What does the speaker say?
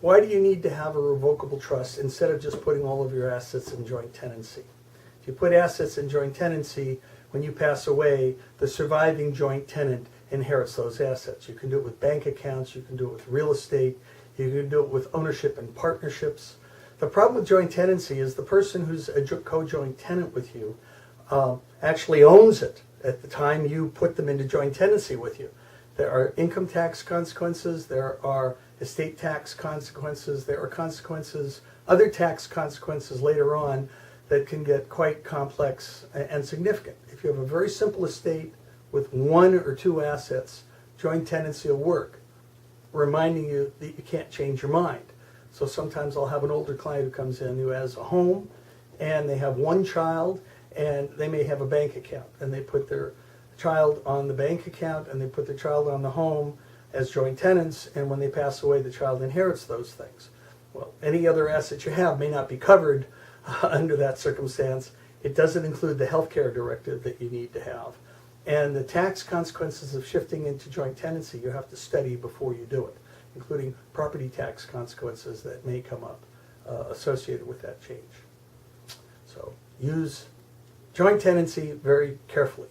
Why do you need to have a revocable trust instead of just putting all of your assets in joint tenancy? If you put assets in joint tenancy, when you pass away, the surviving joint tenant inherits those assets. You can do it with bank accounts, you can do it with real estate, you can do it with ownership and partnerships. The problem with joint tenancy is the person who's a co-joint tenant with you actually owns it at the time you put them into joint tenancy with you. There are income tax consequences, there are estate tax consequences, there are consequences, other tax consequences later on that can get quite complex and significant. If you have a very simple estate with one or two assets, joint tenancy will work, reminding you that you can't change your mind. So sometimes I'll have an older client who comes in who has a home and they have one child and they may have a bank account and they put their child on the bank account and they put the child on the home as joint tenants, and when they pass away the child inherits those things. Well, any other assets you have may not be covered under that circumstance. It doesn't include the healthcare directive that you need to have. And the tax consequences of shifting into joint tenancy you have to study before you do it, including property tax consequences that may come up associated with that change. So use joint tenancy very carefully.